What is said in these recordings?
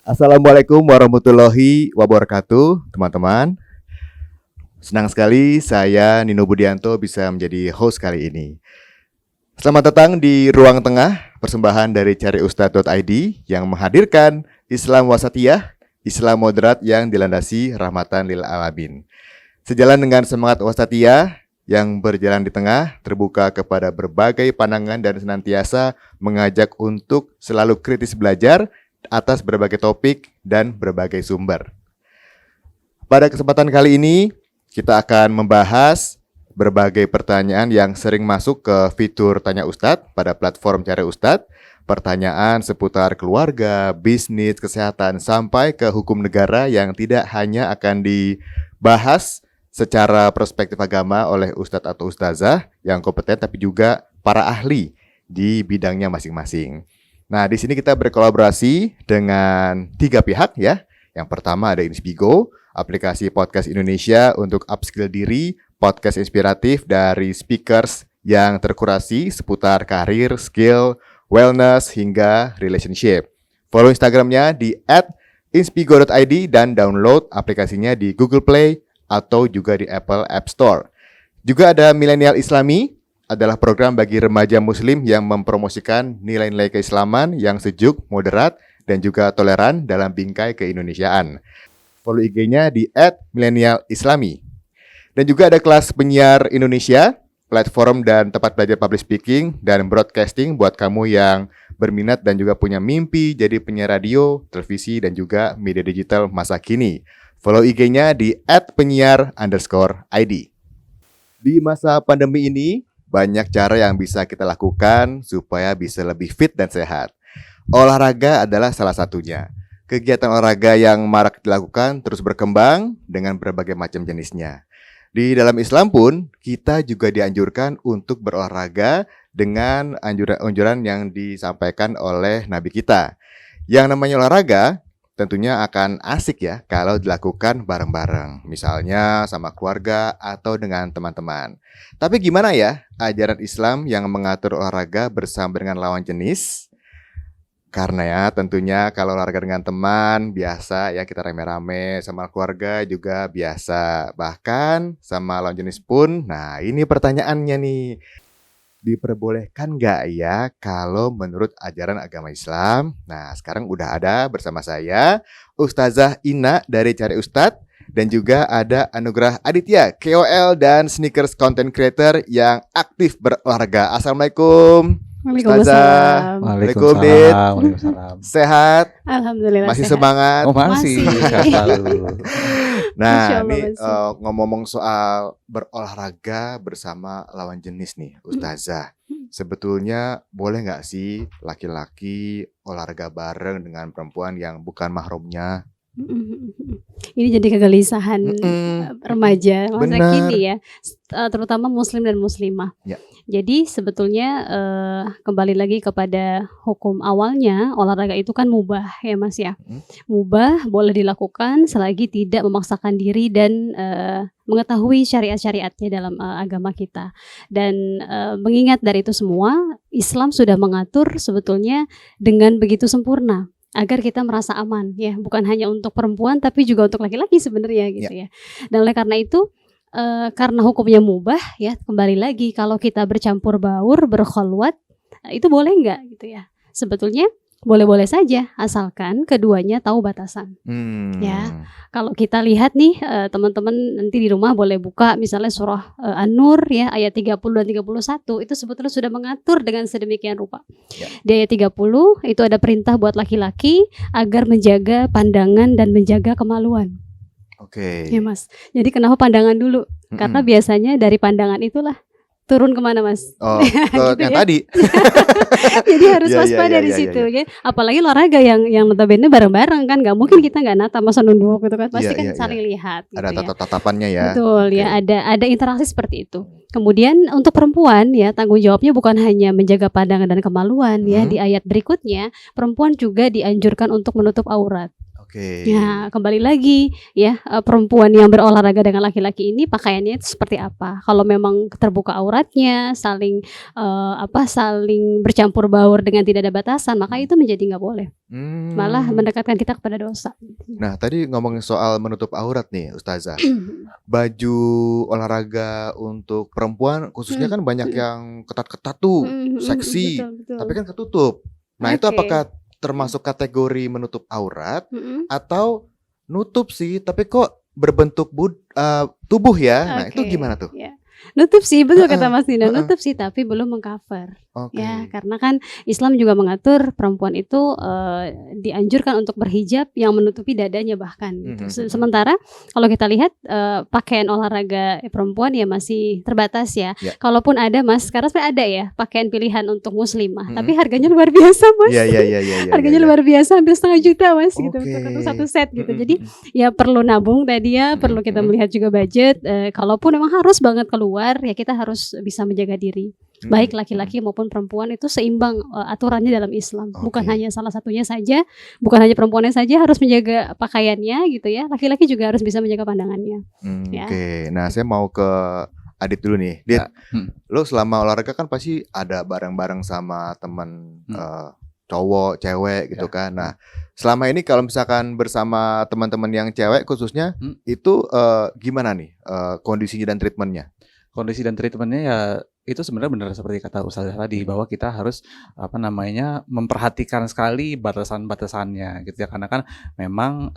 Assalamualaikum warahmatullahi wabarakatuh, teman-teman. Senang sekali saya Nino Budianto bisa menjadi host kali ini. Selamat datang di Ruang Tengah, persembahan dari cariustad.id yang menghadirkan Islam wasatiyah, Islam moderat yang dilandasi rahmatan lil alamin. Sejalan dengan semangat wasatiyah yang berjalan di tengah, terbuka kepada berbagai pandangan dan senantiasa mengajak untuk selalu kritis belajar atas berbagai topik dan berbagai sumber. Pada kesempatan kali ini, kita akan membahas berbagai pertanyaan yang sering masuk ke fitur Tanya Ustadz pada platform Cari Ustadz. Pertanyaan seputar keluarga, bisnis, kesehatan, sampai ke hukum negara yang tidak hanya akan dibahas secara perspektif agama oleh ustadz atau ustazah yang kompeten, tapi juga para ahli di bidangnya masing-masing. Nah, di sini kita berkolaborasi dengan 3 pihak ya. Yang pertama ada Inspigo, aplikasi podcast Indonesia untuk upskill diri, podcast inspiratif dari speakers yang terkurasi seputar karir, skill, wellness, hingga relationship. Follow Instagramnya di @inspigo.id dan download aplikasinya di Google Play atau juga di Apple App Store. Juga ada Milenial Islami, adalah program bagi remaja muslim yang mempromosikan nilai-nilai keislaman yang sejuk, moderat, dan juga toleran dalam bingkai keindonesiaan. Follow IG-nya di @milenialislami. Dan juga ada kelas penyiar Indonesia, platform dan tempat belajar public speaking dan broadcasting buat kamu yang berminat dan juga punya mimpi jadi penyiar radio, televisi, dan juga media digital masa kini. Follow IG-nya di @penyiar_id. Di masa pandemi ini, banyak cara yang bisa kita lakukan supaya bisa lebih fit dan sehat. Olahraga adalah salah satunya. Kegiatan olahraga yang marak dilakukan terus berkembang dengan berbagai macam jenisnya. Di dalam Islam pun, kita juga dianjurkan untuk berolahraga dengan anjuran yang disampaikan oleh Nabi kita. Yang namanya olahraga tentunya akan asik ya kalau dilakukan bareng-bareng, misalnya sama keluarga atau dengan teman-teman. Tapi gimana ya ajaran Islam yang mengatur olahraga bersama dengan lawan jenis? Karena ya tentunya kalau olahraga dengan teman biasa ya kita rame-rame, sama keluarga juga biasa, bahkan sama lawan jenis pun. Nah, ini pertanyaannya nih. Diperbolehkan nggak ya kalau menurut ajaran agama Islam? Nah, sekarang udah ada bersama saya Ustazah Ina dari Cari Ustadz, dan juga ada Anugrah Aditya, KOL dan sneakers content creator yang aktif berolahraga. Assalamualaikum Ustazah. Waalaikumsalam. Sehat? Alhamdulillah Masih sehat. semangat? Masih sehat selalu. Nah, Masya Allah, ini masih. ngomong soal berolahraga bersama lawan jenis nih, Ustazah. Sebetulnya boleh nggak sih laki-laki olahraga bareng dengan perempuan yang bukan mahramnya? Ini jadi kegelisahan remaja masa Benar. kini ya, terutama muslim dan muslimah. Ya. Jadi sebetulnya kembali lagi kepada hukum awalnya, olahraga itu kan mubah ya Mas ya. Mubah, boleh dilakukan selagi tidak memaksakan diri dan mengetahui syariat-syariatnya dalam agama kita. Dan mengingat dari itu semua, Islam sudah mengatur sebetulnya dengan begitu sempurna agar kita merasa aman ya, bukan hanya untuk perempuan tapi juga untuk laki-laki sebenarnya gitu ya. Dan oleh karena itu karena hukumnya mubah ya, kembali lagi kalau kita bercampur baur, berkholwat, itu boleh nggak gitu ya? Sebetulnya boleh-boleh saja asalkan keduanya tahu batasan. Ya, kalau kita lihat nih teman-teman nanti di rumah boleh buka misalnya surah An-Nur ya ayat 30 dan 31, itu sebetulnya sudah mengatur dengan sedemikian rupa. Di ayat 30 itu ada perintah buat laki-laki agar menjaga pandangan dan menjaga kemaluan. Oke. Ya Mas, jadi kenapa pandangan dulu? Karena biasanya dari pandangan itulah turun kemana Mas? Oh, ke Gitu yang ya. tadi. Jadi harus Iya, waspada di iya, situ iya. ya. Apalagi olahraga yang notabene bareng-bareng kan, nggak mungkin kita nggak nata masa nunduk gitu kan, pasti Iya, kan iya, saling lihat gitu Ada ya. tatap-tatapannya ya. Betul Oke. ya, ada interaksi seperti itu. Kemudian untuk perempuan ya, tanggung jawabnya bukan hanya menjaga pandangan dan kemaluan ya. Di ayat berikutnya perempuan juga dianjurkan untuk menutup aurat. Oke. Ya, kembali lagi ya, perempuan yang berolahraga dengan laki-laki ini pakaiannya itu seperti apa. Kalau memang terbuka auratnya, saling bercampur baur dengan tidak ada batasan, maka itu menjadi nggak boleh. Malah mendekatkan kita kepada dosa. Nah, tadi ngomongin soal menutup aurat nih, Ustazah. Baju olahraga untuk perempuan khususnya kan banyak yang ketat-ketat tuh, seksi, Betul, betul. tapi kan ketutup. Nah, itu Oke. apakah termasuk kategori menutup aurat Mm-mm. atau nutup sih, tapi kok berbentuk tubuh ya? Nah, itu Oke, gimana tuh? ya. Nutup sih, betul kata Heeh, Mas Dina, heeh. nutup sih tapi belum meng-cover. Oke. Ya, karena kan Islam juga mengatur perempuan itu dianjurkan untuk berhijab yang menutupi dadanya bahkan gitu. Sementara kalau kita lihat pakaian olahraga perempuan ya masih terbatas ya. Ya. Kalaupun ada Mas, sekarang sebenarnya ada ya pakaian pilihan untuk muslimah, tapi harganya luar biasa Mas. Iya. Harganya luar biasa, hampir 1,5 juta Mas gitu Oke. untuk satu set gitu. Jadi ya perlu nabung tadi ya, perlu kita melihat juga budget. Kalaupun memang harus banget keluar, ya kita harus bisa menjaga diri. Baik laki-laki maupun perempuan itu seimbang aturannya dalam Islam. Bukan Oke. hanya salah satunya saja, bukan hanya perempuannya saja harus menjaga pakaiannya gitu ya. Laki-laki juga harus bisa menjaga pandangannya. Ya. Oke. Nah, saya mau ke Adit dulu nih. Dit, lo selama olahraga kan pasti ada bareng-bareng sama teman cowok, cewek gitu kan. Nah, selama ini kalau misalkan bersama teman-teman yang cewek khususnya itu gimana nih kondisinya dan treatmentnya? Kondisi dan treatmentnya ya itu sebenarnya benar seperti kata Ustazah tadi, bahwa kita harus memperhatikan sekali batasan-batasannya gitu ya, karena kan memang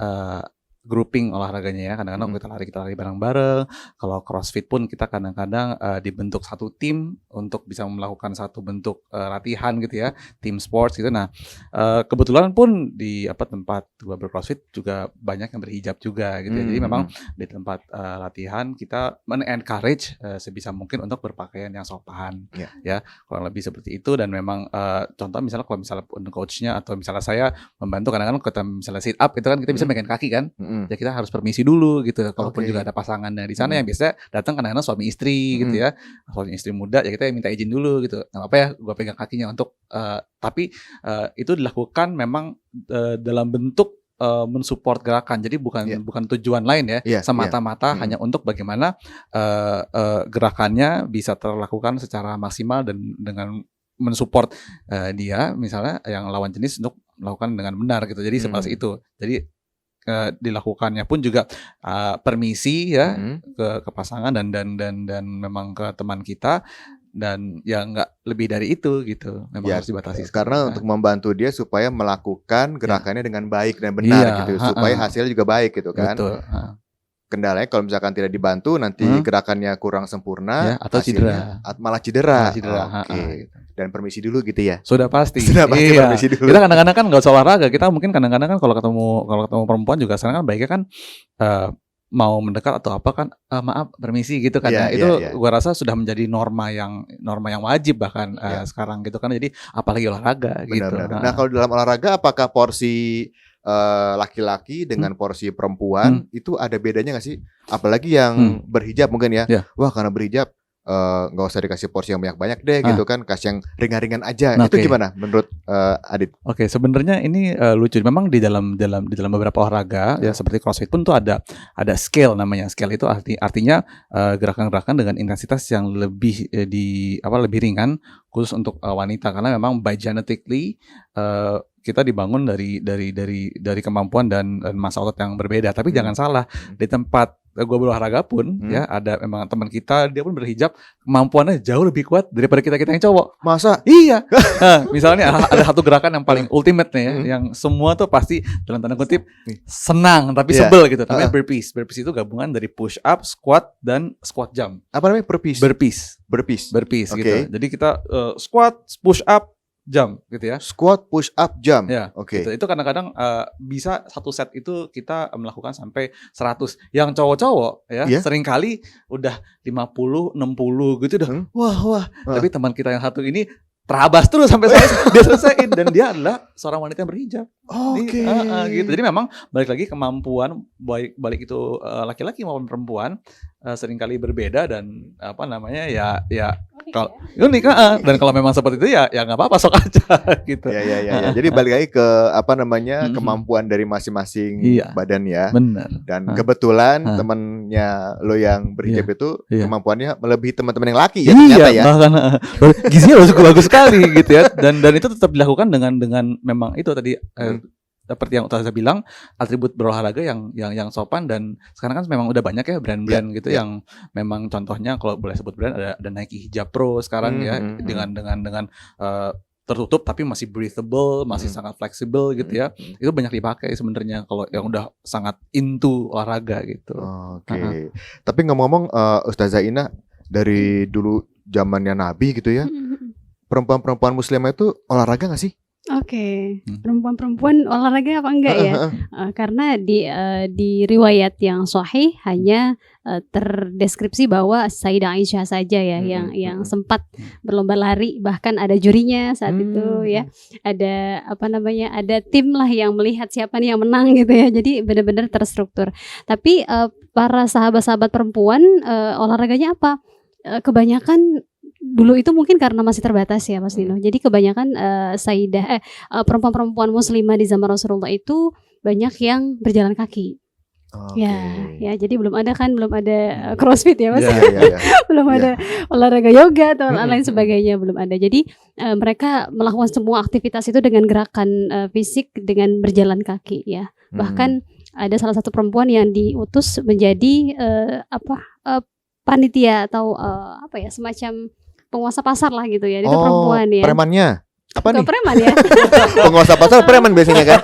grouping olahraganya ya, kadang-kadang kita lari bareng-bareng. Kalau CrossFit pun kita kadang-kadang dibentuk satu tim untuk bisa melakukan satu bentuk latihan gitu ya, tim sports gitu. Nah, kebetulan pun di tempat gua CrossFit juga banyak yang berhijab juga gitu ya. Jadi memang di tempat latihan kita men-encourage sebisa mungkin untuk berpakaian yang sopan ya, kurang lebih seperti itu. Dan memang contoh misalnya kalau misalnya coachnya atau misalnya saya membantu, kadang-kadang kita misalnya sit up itu kan kita bisa megang kaki kan. Ya kita harus permisi dulu gitu. Kalaupun juga ada pasangannya di sana yang biasanya datang kadang-kadang suami istri gitu ya, suami istri muda, ya kita minta izin dulu gitu. Nggak apa ya, gue pegang kakinya untuk tapi itu dilakukan memang dalam bentuk mensupport gerakan. Jadi bukan tujuan lain ya, semata-mata hanya untuk bagaimana gerakannya bisa terlakukan secara maksimal dan dengan mensupport dia misalnya yang lawan jenis untuk melakukan dengan benar gitu. Jadi seperti itu. Jadi dilakukannya pun juga permisi ya ke pasangan dan memang ke teman kita, dan ya nggak lebih dari itu gitu, memang harus dibatasi karena untuk membantu dia supaya melakukan gerakannya dengan baik dan benar gitu, supaya hasilnya juga baik gitu kan. Betul. Kendalanya kalau misalkan tidak dibantu nanti gerakannya kurang sempurna atau cedera, malah cedera. Oke. Dan permisi dulu gitu ya. Sudah pasti. Permisi dulu. Kita kadang-kadang kan nggak usah olahraga, kita mungkin kadang-kadang kan kalau ketemu perempuan juga sekarang kan baiknya kan mau mendekat atau apa kan maaf permisi gitu kan. Gua rasa sudah menjadi norma yang wajib bahkan sekarang gitu kan. Jadi apalagi olahraga gitu. Nah, kalau dalam olahraga apakah porsi laki-laki dengan porsi perempuan itu ada bedanya nggak sih? Apalagi yang berhijab mungkin ya. Wah, karena berhijab nggak usah dikasih porsi yang banyak-banyak deh gitu kan, kasih yang ringan-ringan aja. Nah, itu gimana menurut Adit? Oke, sebenarnya ini lucu. Memang di dalam beberapa olahraga ya seperti CrossFit pun tuh ada scale namanya. Scale itu artinya gerakan-gerakan dengan intensitas yang lebih lebih ringan khusus untuk wanita, karena memang by genetically kita dibangun dari kemampuan dan massa otot yang berbeda. Tapi jangan salah, di tempat gue berolahraga pun ya ada memang teman kita, dia pun berhijab, kemampuannya jauh lebih kuat daripada kita yang cowok. Masa? Iya. Nah, misalnya ada satu gerakan yang paling ultimate nih ya, yang semua tuh pasti dalam tanda kutip senang tapi sebel gitu. Namanya burpees. Burpees itu gabungan dari push up, squat dan squat jump. Apa namanya burpees? Burpees gitu. Jadi kita squat, push up, jump gitu ya. Squat, push up, jump. Ya, gitu. Itu kadang-kadang bisa satu set itu kita melakukan sampai 100. Yang cowok-cowok ya seringkali udah 50, 60 gitu udah. Wah. Tapi teman kita yang satu ini terabas terus sampai dia selesaiin, dan dia adalah seorang wanita yang berhijab. Gitu. Jadi memang balik lagi kemampuan baik itu laki-laki maupun perempuan seringkali berbeda, dan Kalau unik, dan kalau memang seperti itu ya nggak apa-apa, sok aja gitu. Ya. Jadi balik lagi ke apa namanya Mhm. kemampuan dari masing-masing Iya. badan ya. Bener. Dan Heeh. kebetulan Heeh. temennya lo yang berhijab itu Iya. kemampuannya melebihi teman-teman yang laki ya ternyata ya. bahkan gizinya cukup bagus sekali gitu ya. Dan itu tetap dilakukan dengan memang itu tadi seperti yang Ustazah bilang, atribut berolahraga yang sopan. Dan sekarang kan memang udah banyak ya brand-brand gitu Iya. yang memang contohnya kalau boleh sebut brand ada Nike Hijab Pro sekarang ya, dengan tertutup tapi masih breathable, masih sangat fleksibel gitu ya. Itu banyak dipakai sebenarnya kalau yang udah sangat into olahraga gitu. Oke. Tapi ngomong-ngomong Ustazah Ina dari dulu zamannya Nabi gitu ya, perempuan-perempuan muslimah itu olahraga nggak sih? Oke, perempuan-perempuan olahraga apa enggak ya? Karena di riwayat yang sahih hanya terdeskripsi bahwa Sayyidah Aisyah saja ya yang sempat berlomba lari, bahkan ada jurinya saat itu ya. Ada apa namanya? Ada tim lah yang melihat siapa nih yang menang gitu ya. Jadi benar-benar terstruktur. Tapi para sahabat-sahabat perempuan olahraganya apa? Kebanyakan dulu itu mungkin karena masih terbatas ya Mas Dino. Jadi kebanyakan perempuan-perempuan muslimah di zaman Rasulullah itu banyak yang berjalan kaki. Ya, jadi belum ada CrossFit ya Mas. Iya. Belum ada olahraga yoga atau lain sebagainya, belum ada. Jadi mereka melakukan semua aktivitas itu dengan gerakan fisik dengan berjalan kaki ya. Bahkan ada salah satu perempuan yang diutus menjadi panitia atau semacam penguasa pasar lah gitu ya. Itu perempuan ya. Premannya. Apa nih? Preman ya. Penguasa pasar preman biasanya kan.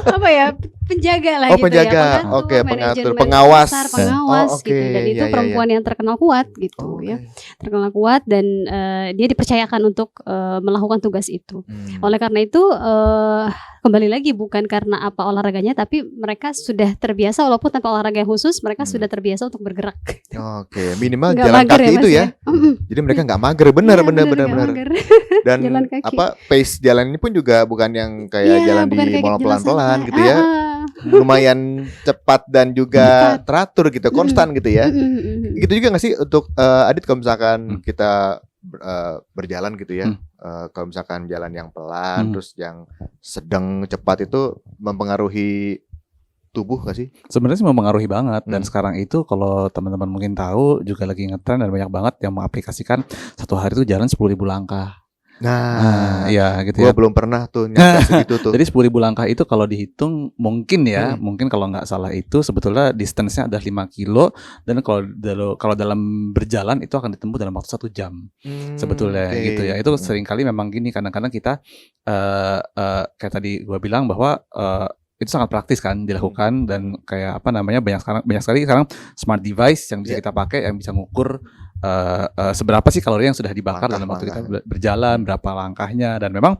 Apa ya? Penjaga lah gitu penjaga. ya. Oke, pengatur, manajemen pengawas. pasar, pengawas gitu. Dan itu perempuan yang terkenal kuat gitu ya. Terkenal kuat dan dia dipercayakan untuk melakukan tugas itu. Oleh karena itu kembali lagi bukan karena apa olahraganya, tapi mereka sudah terbiasa walaupun tanpa olahraga yang khusus, mereka sudah terbiasa untuk bergerak. Oke, minimal Nggak jalan mager kaki ya, itu Mas ya. Jadi mereka nggak mager, benar. nggak mager. Dan Jalan kaki. pace jalan ini pun juga bukan yang kayak jalan bukan di kayak mall jalan pelan-pelan santai. gitu ya. Lumayan cepat dan juga teratur gitu, konstan gitu ya. Gitu juga nggak sih untuk Adit kalau misalkan kita berjalan gitu ya, kalau misalkan jalan yang pelan terus yang sedang cepat itu mempengaruhi tubuh gak sih? Sebenarnya sih mempengaruhi banget. Dan sekarang itu kalau teman-teman mungkin tahu juga lagi ngetren dan banyak banget yang mengaplikasikan satu hari itu jalan 10.000 langkah. Nah, iya gitu gua ya. belum pernah tuh nyampe segitu tuh. Jadi 10.000 langkah itu kalau dihitung mungkin ya, mungkin kalau nggak salah itu sebetulnya distance-nya ada 5 kilo. Dan kalau dalam berjalan itu akan ditempuh dalam waktu 1 jam sebetulnya gitu ya. Itu seringkali memang gini, kadang-kadang kita kayak tadi gua bilang bahwa itu sangat praktis kan dilakukan. Dan kayak banyak sekali sekarang smart device yang bisa kita pakai, yang bisa ngukur seberapa sih kalori yang sudah dibakar dalam waktu kita berjalan, berapa langkahnya. Dan memang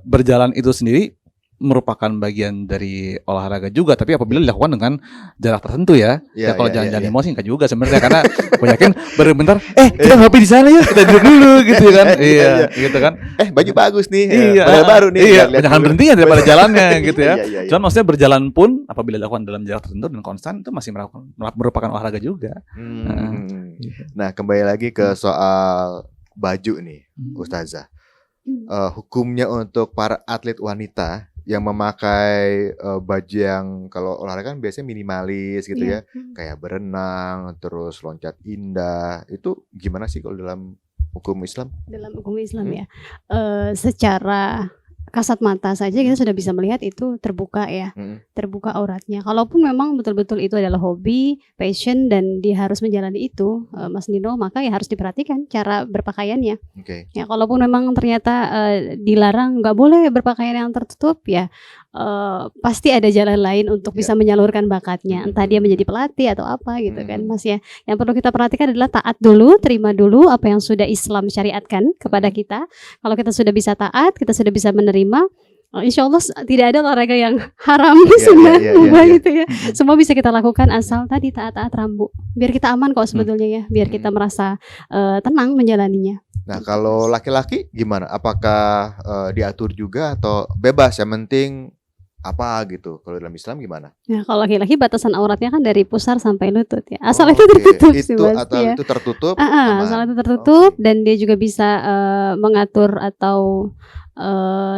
berjalan itu sendiri merupakan bagian dari olahraga juga, tapi apabila dilakukan dengan jarak tertentu ya. Kalau jalan-jalan di mall sih enggak juga sebenarnya, karena banyakin bentar kita ngopi di sana ya, kita duduk dulu gitu kan. Gitu kan. Baju bagus nih. Model baru nih. Jangan berhenti ya daripada jalannya gitu ya. Iya. Cuman maksudnya berjalan pun apabila dilakukan dalam jarak tertentu dan konstan itu masih merupakan olahraga juga. Nah, kembali lagi ke soal baju nih, Ustazah. Hukumnya untuk para atlet wanita yang memakai baju yang kalau olahraga kan biasanya minimalis gitu ya, kayak berenang, terus loncat indah, itu gimana sih kalau dalam hukum Islam? Dalam hukum Islam ya, secara kasat mata saja kita sudah bisa melihat itu terbuka ya, terbuka auratnya. Kalaupun memang betul-betul itu adalah hobi, passion dan dia harus menjalani itu, Mas Nino, maka ya harus diperhatikan cara berpakaiannya. Ya, kalaupun memang ternyata dilarang nggak boleh berpakaian yang tertutup ya, pasti ada jalan lain untuk bisa menyalurkan bakatnya. Entah dia menjadi pelatih atau apa gitu kan, Mas ya. Yang perlu kita perhatikan adalah taat dulu, terima dulu apa yang sudah Islam syariatkan kepada kita. Kalau kita sudah bisa taat, kita sudah bisa menerima, insya Allah tidak ada olahraga yang haram, sunnah, mubah gitu ya. Semua bisa kita lakukan asal tadi taat-taat rambu. Biar kita aman kok sebetulnya ya, biar kita merasa tenang menjalaninya. Nah, kalau laki-laki gimana? Apakah diatur juga atau bebas? Yang penting apa gitu. Kalau dalam Islam gimana? Nah, kalau laki-laki batasan auratnya kan dari pusar sampai lutut ya. Asal Oh, itu oke. tertutup sih Itu Mas, atau iya. itu tertutup Asal aman. itu tertutup Oke. dan dia juga bisa, mengatur atau,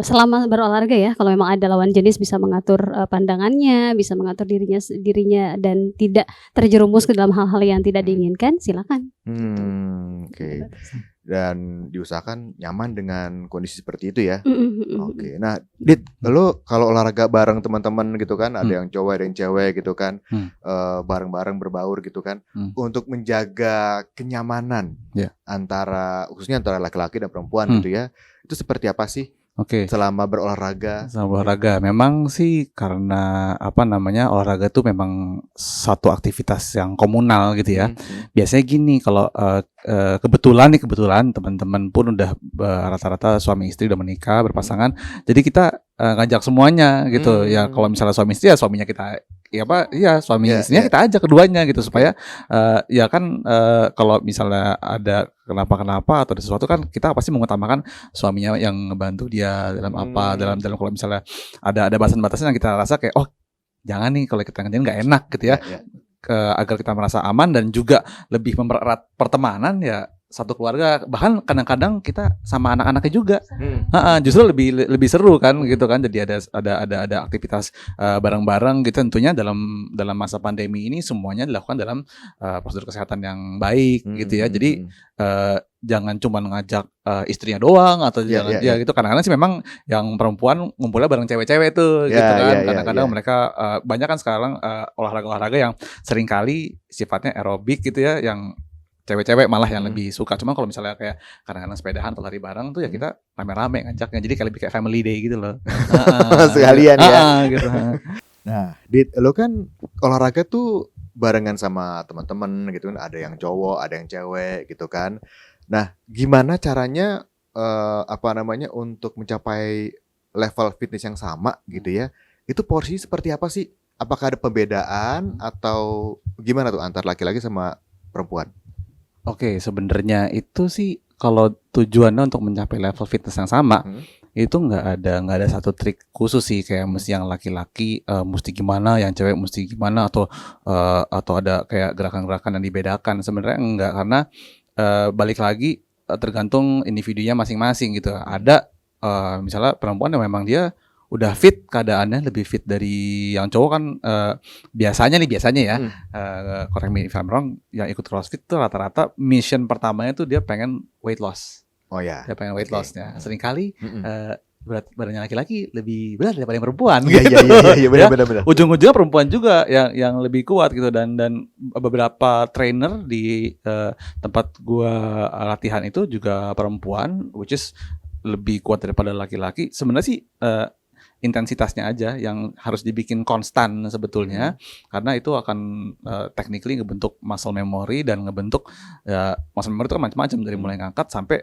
selama berolahraga ya, kalau memang ada lawan jenis bisa mengatur, pandangannya, bisa mengatur dirinya dan tidak terjerumus ke dalam hal-hal yang tidak diinginkan, silakan, gitu. Oke. Ada batasan. Dan diusahakan nyaman dengan kondisi seperti itu ya. Mhm mhm mhm. Oke. Nah, Dit, lo kalau olahraga bareng teman-teman gitu kan, ada Hmm. yang cowok, ada yang cewek gitu kan, Hmm. bareng-bareng berbaur gitu kan, untuk Hmm. menjaga kenyamanan Ya. khususnya antara laki-laki dan perempuan Hmm. gitu ya. Itu seperti apa sih Oke. selama berolahraga? Sama olahraga, memang sih karena apa namanya olahraga tuh memang satu aktivitas yang komunal gitu ya. Biasanya gini kalau kebetulan teman-teman pun udah rata-rata suami istri udah menikah berpasangan, jadi kita ngajak semuanya gitu. Ya kalau misalnya suami istri ya suaminya kita, suami Ya, istrinya ya. kita ajak keduanya gitu Oke. supaya ya kan kalau misalnya ada kenapa atau ada sesuatu kan kita pasti mengutamakan suaminya yang ngebantu dia dalam apa dalam kalau misalnya ada batasan-batasan yang kita rasa kayak jangan nih kalau kita ngerjain nggak enak gitu ya. Ya. Agar kita merasa aman dan juga lebih mempererat pertemanan ya satu keluarga, bahkan kadang-kadang kita sama anak-anaknya juga. Justru lebih seru kan gitu kan, jadi ada aktivitas bareng-bareng gitu. Tentunya dalam masa pandemi ini semuanya dilakukan dalam prosedur kesehatan yang baik gitu ya. Jadi jangan cuma ngajak istrinya doang atau jangan gitu. Kadang-kadang sih memang yang perempuan ngumpulnya bareng cewek-cewek tuh gitu kan. Kadang-kadang mereka banyak kan sekarang olahraga-olahraga yang seringkali sifatnya aerobik gitu ya, yang cewek-cewek malah yang lebih suka. Cuma kalau misalnya kayak kadang-kadang sepedahan atau lari bareng tuh ya kita rame-rame ngajaknya. Jadi kayak lebih kayak family day gitu loh. Sekalian ya. Gitu. Nah, Dit, lo kan olahraga tuh barengan sama teman-teman gitu kan, ada yang cowok, ada yang cewek gitu kan. Nah, gimana caranya untuk mencapai level fitness yang sama gitu ya? Itu porsi seperti apa sih? Apakah ada pembedaan atau gimana tuh antar laki-laki sama perempuan? Oke, sebenarnya itu sih kalau tujuannya untuk mencapai level fitness yang sama, itu nggak ada satu trik khusus sih kayak mesti yang laki-laki mesti gimana, yang cewek mesti gimana atau ada kayak gerakan-gerakan yang dibedakan. Sebenarnya enggak, karena balik lagi tergantung individunya masing-masing gitu. Ada misalnya perempuan yang memang dia udah fit, keadaannya lebih fit dari yang cowok kan. Biasanya ya, correct me if I'm wrong, yang ikut CrossFit tuh rata-rata mission pertamanya tuh dia pengen weight loss. Oh ya. Dia pengen weight lossnya. Seringkali berat badannya laki-laki lebih berat daripada yang perempuan. Iya, benar. Ujung-ujungnya perempuan juga yang lebih kuat gitu, dan beberapa trainer di tempat gua latihan itu juga perempuan, which is lebih kuat daripada laki-laki. Sebenarnya sih intensitasnya aja yang harus dibikin konstan sebetulnya, karena itu akan technically ngebentuk muscle memory dan ngebentuk muscle memory itu kan macam-macam, dari mulai ngangkat sampai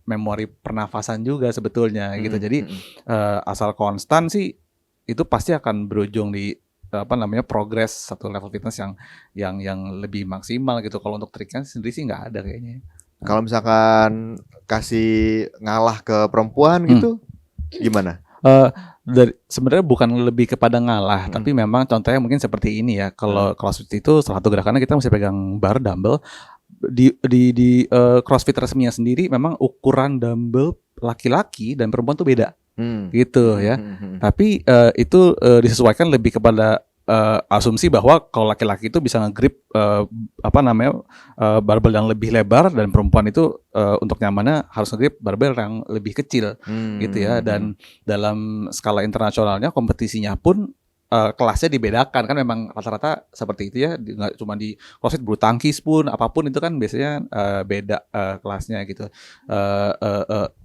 memori pernafasan juga sebetulnya gitu. Jadi asal konstan sih itu pasti akan berujung di progres satu level fitness yang lebih maksimal gitu. Kalau untuk triknya sendiri sih nggak ada kayaknya. Kalau misalkan kasih ngalah ke perempuan gitu gimana? Sebenarnya bukan lebih kepada ngalah, tapi memang contohnya mungkin seperti ini ya. Kalau CrossFit itu salah satu gerakannya kita mesti pegang bar dumbbell. Di CrossFit resminya sendiri memang ukuran dumbbell laki-laki dan perempuan tuh beda. Gitu ya. Tapi itu disesuaikan lebih kepada asumsi bahwa kalau laki-laki itu bisa nge-grip barbel yang lebih lebar, dan perempuan itu untuk nyamannya harus nge-grip barbel yang lebih kecil gitu ya. Dan dalam skala internasionalnya kompetisinya pun kelasnya dibedakan kan, memang rata-rata seperti itu ya. Nggak cuma di CrossFit, bulu tangkis pun apapun itu kan biasanya beda kelasnya gitu.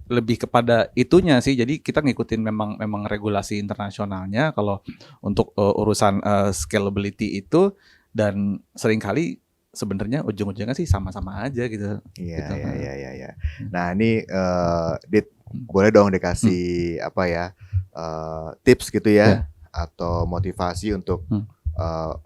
Lebih kepada itunya sih. Jadi kita ngikutin memang regulasi internasionalnya kalau untuk urusan scalability itu, dan seringkali sebenarnya ujung-ujungnya sih sama-sama aja gitu. Iya. Nah, ini Dit, boleh dong dikasih tips gitu ya, atau motivasi untuk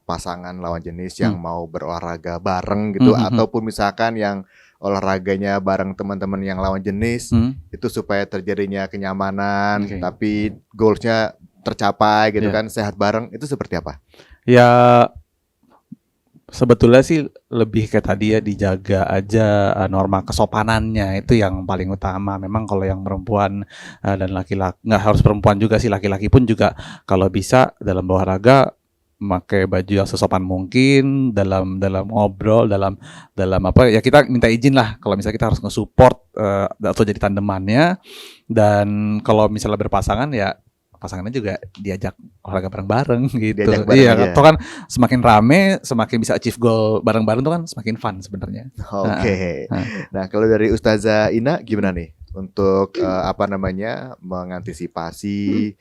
pasangan lawan jenis yang mau berolahraga bareng gitu, ataupun misalkan yang olahraganya bareng teman-teman yang lawan jenis, itu supaya terjadinya kenyamanan, tapi goalsnya tercapai gitu Iya. kan, sehat bareng, itu seperti apa? Ya sebetulnya sih lebih kayak tadi ya, dijaga aja norma kesopanannya itu yang paling utama. Memang kalau yang perempuan dan laki-laki, nggak harus perempuan juga sih, laki-laki pun juga kalau bisa dalam berolahraga memakai baju yang sesopan mungkin dalam dalam ngobrol, dalam dalam apa ya, kita minta izin lah kalau misalnya kita harus nge-support atau jadi tandemannya. Dan kalau misalnya berpasangan ya pasangannya juga diajak olahraga bareng-bareng gitu. Diajak bareng Iya, aja. atau kan semakin rame, semakin bisa achieve goal bareng-bareng tuh kan semakin fun sebenarnya. Oke. Heeh. Nah, kalau dari Ustazah Ina gimana nih untuk apa namanya mengantisipasi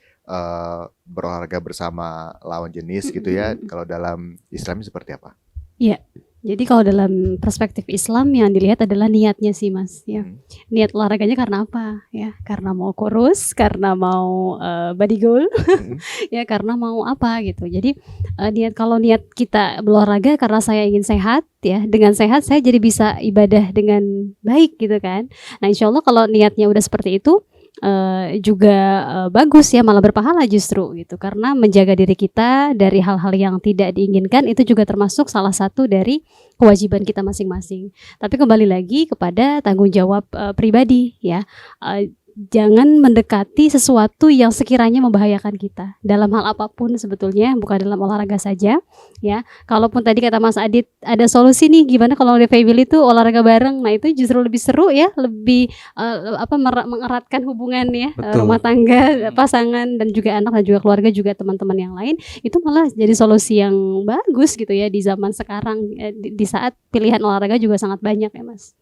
berolahraga bersama lawan jenis gitu ya? Kalau dalam Islam seperti apa? Iya. Jadi kalau dalam perspektif Islam yang dilihat adalah niatnya sih Mas ya. Niat olahraganya karena apa ya? Karena mau kurus, karena mau body goal, ya karena mau apa gitu. Jadi kalau niat kita berolahraga karena saya ingin sehat ya, dengan sehat saya jadi bisa ibadah dengan baik gitu kan. Nah insya Allah kalau niatnya udah seperti itu juga bagus ya, malah berpahala justru gitu, karena menjaga diri kita dari hal-hal yang tidak diinginkan itu juga termasuk salah satu dari kewajiban kita masing-masing. Tapi kembali lagi kepada tanggung jawab pribadi ya. Jangan mendekati sesuatu yang sekiranya membahayakan kita dalam hal apapun sebetulnya, bukan dalam olahraga saja ya. Kalaupun tadi kata Mas Adit ada solusi nih, gimana kalau di family itu olahraga bareng, nah itu justru lebih seru ya, lebih mengeratkan hubungan ya, Betul. rumah tangga, pasangan dan juga anak dan juga keluarga juga teman-teman yang lain, itu malah jadi solusi yang bagus gitu ya di zaman sekarang, di saat pilihan olahraga juga sangat banyak ya Mas.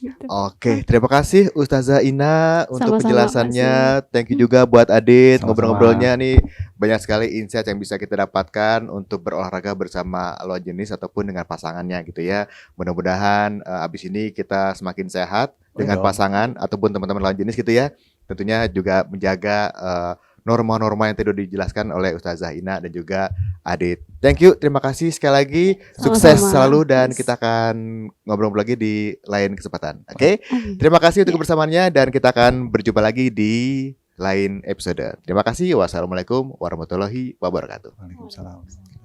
Gitu. Oke, terima kasih Ustazah Ina untuk Sama-sama, penjelasannya. Thank you juga buat Adit, Sama-sama. ngobrol-ngobrolnya nih. Banyak sekali insight yang bisa kita dapatkan untuk berolahraga bersama lawan jenis ataupun dengan pasangannya gitu ya. Mudah-mudahan abis ini kita semakin sehat dengan Dong. pasangan ataupun teman-teman lawan jenis gitu ya. Tentunya juga menjaga norma-norma yang tadi dijelaskan oleh Ustazah Ina dan juga Adit. Thank you, terima kasih sekali lagi. Sukses Sama-sama. selalu dan Yes. kita akan ngobrol lagi di lain kesempatan. Oke? Terima kasih untuk kebersamaannya dan kita akan berjumpa lagi di lain episode. Terima kasih. Wassalamualaikum warahmatullahi wabarakatuh. Waalaikumsalam.